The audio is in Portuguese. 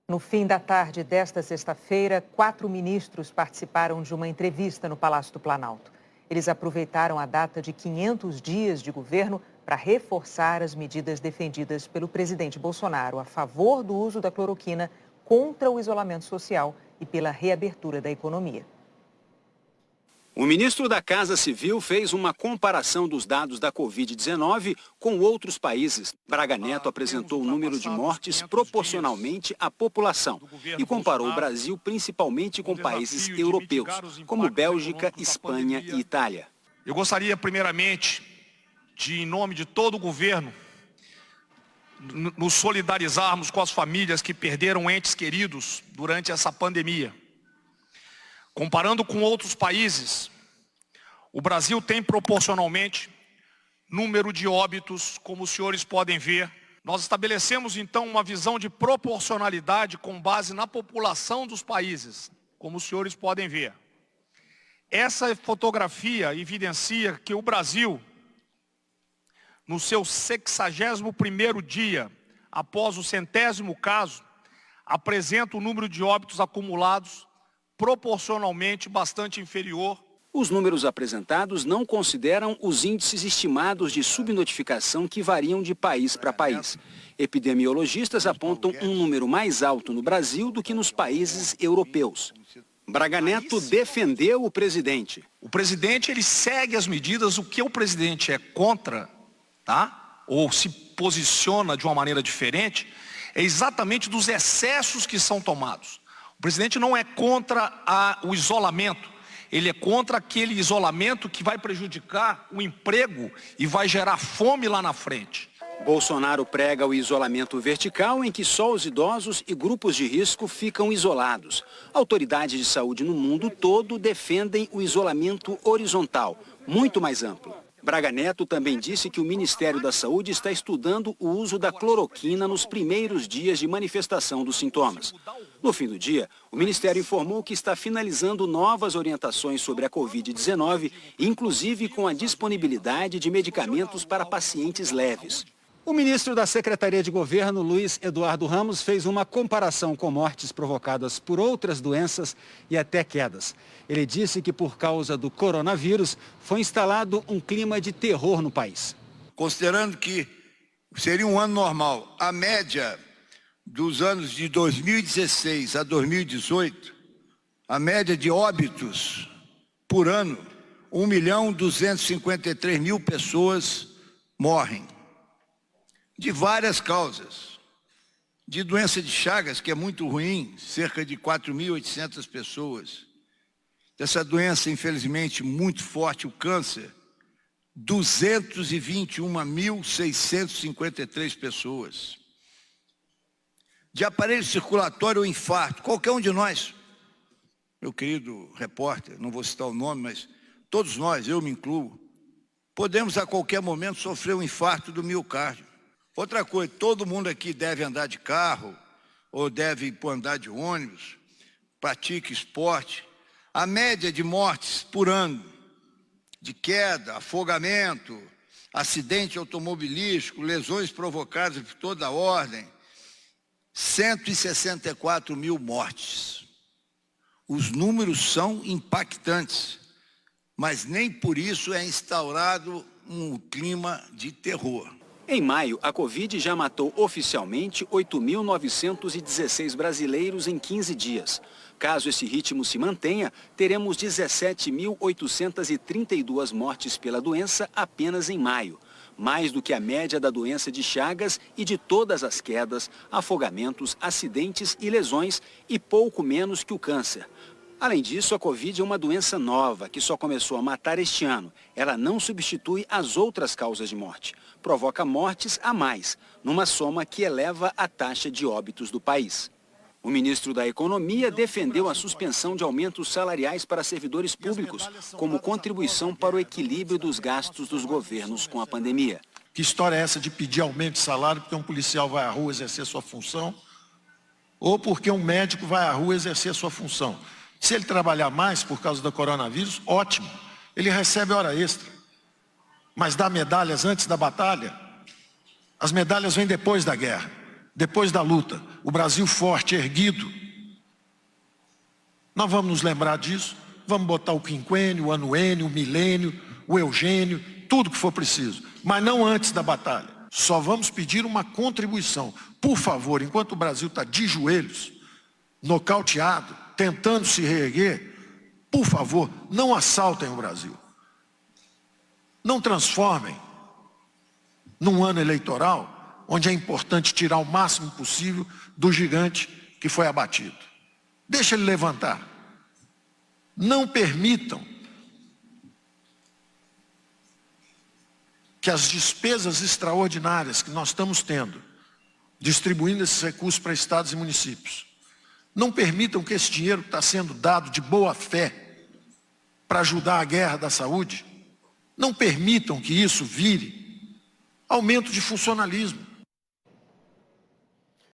No fim da tarde desta sexta-feira, 4 ministros participaram de uma entrevista no Palácio do Planalto. Eles aproveitaram a data de 500 dias de governo para reforçar as medidas defendidas pelo presidente Bolsonaro a favor do uso da cloroquina, contra o isolamento social e pela reabertura da economia. O ministro da Casa Civil fez uma comparação dos dados da Covid-19 com outros países. Braga Neto apresentou o número de mortes proporcionalmente à população e comparou o Brasil principalmente com países europeus, como Bélgica, Espanha e Itália. Eu gostaria, primeiramente, em nome de todo o governo, nos solidarizarmos com as famílias que perderam entes queridos durante essa pandemia. Comparando com outros países, o Brasil tem proporcionalmente número de óbitos, como os senhores podem ver. Nós estabelecemos então uma visão de proporcionalidade com base na população dos países, como os senhores podem ver. Essa fotografia evidencia que o Brasil, no seu 61º dia, após o 100º caso, apresenta o número de óbitos acumulados proporcionalmente bastante inferior. Os números apresentados não consideram os índices estimados de subnotificação que variam de país para país. Epidemiologistas apontam um número mais alto no Brasil do que nos países europeus. Braga Neto defendeu o presidente. O presidente, ele segue as medidas. O que o presidente é contra, tá? Ou se posiciona de uma maneira diferente, é exatamente dos excessos que são tomados. O presidente não é contra o isolamento, ele é contra aquele isolamento que vai prejudicar o emprego e vai gerar fome lá na frente. Bolsonaro prega o isolamento vertical, em que só os idosos e grupos de risco ficam isolados. Autoridades de saúde no mundo todo defendem o isolamento horizontal, muito mais amplo. Braga Neto também disse que o Ministério da Saúde está estudando o uso da cloroquina nos primeiros dias de manifestação dos sintomas. No fim do dia, o Ministério informou que está finalizando novas orientações sobre a Covid-19, inclusive com a disponibilidade de medicamentos para pacientes leves. O ministro da Secretaria de Governo, Luiz Eduardo Ramos, fez uma comparação com mortes provocadas por outras doenças e até quedas. Ele disse que por causa do coronavírus foi instalado um clima de terror no país. Considerando que seria um ano normal, a média dos anos de 2016 a 2018, a média de óbitos por ano, 1.253.000 pessoas morrem. De várias causas, de doença de Chagas, que é muito ruim, cerca de 4.800 pessoas. Dessa doença, infelizmente, muito forte, o câncer, 221.653 pessoas. De aparelho circulatório ou infarto, qualquer um de nós, meu querido repórter, não vou citar o nome, mas todos nós, eu me incluo, podemos a qualquer momento sofrer um infarto do miocárdio. Outra coisa, todo mundo aqui deve andar de carro, ou deve andar de ônibus, pratica esporte. A média de mortes por ano, de queda, afogamento, acidente automobilístico, lesões provocadas por toda a ordem, 164.000 mortes. Os números são impactantes, mas nem por isso é instaurado um clima de terror. Em maio, a Covid já matou oficialmente 8.916 brasileiros em 15 dias. Caso esse ritmo se mantenha, teremos 17.832 mortes pela doença apenas em maio. Mais do que a média da doença de Chagas e de todas as quedas, afogamentos, acidentes e lesões, e pouco menos que o câncer. Além disso, a Covid é uma doença nova que só começou a matar este ano. Ela não substitui as outras causas de morte. Provoca mortes a mais, numa soma que eleva a taxa de óbitos do país. O ministro da Economia defendeu a suspensão de aumentos salariais para servidores públicos, como contribuição para o equilíbrio dos gastos dos governos com a pandemia. Que história é essa de pedir aumento de salário porque um policial vai à rua exercer sua função ou porque um médico vai à rua exercer sua função? Se ele trabalhar mais por causa do coronavírus, ótimo, ele recebe hora extra. Mas dá medalhas antes da batalha? As medalhas vêm depois da guerra. depois da luta, o Brasil forte, erguido. Nós vamos nos lembrar disso, vamos botar o quinquênio, o anuênio, o milênio, o eugênio, tudo que for preciso, mas não antes da batalha. Só vamos pedir uma contribuição. Por favor, enquanto o Brasil está de joelhos, nocauteado, tentando se reerguer, por favor, não assaltem o Brasil. Não transformem num ano eleitoral, onde é importante tirar o máximo possível do gigante que foi abatido. Deixa ele levantar. Não permitam que as despesas extraordinárias que nós estamos tendo, distribuindo esses recursos para estados e municípios, não permitam que esse dinheiro que está sendo dado de boa fé para ajudar a guerra da saúde, não permitam que isso vire aumento de funcionalismo.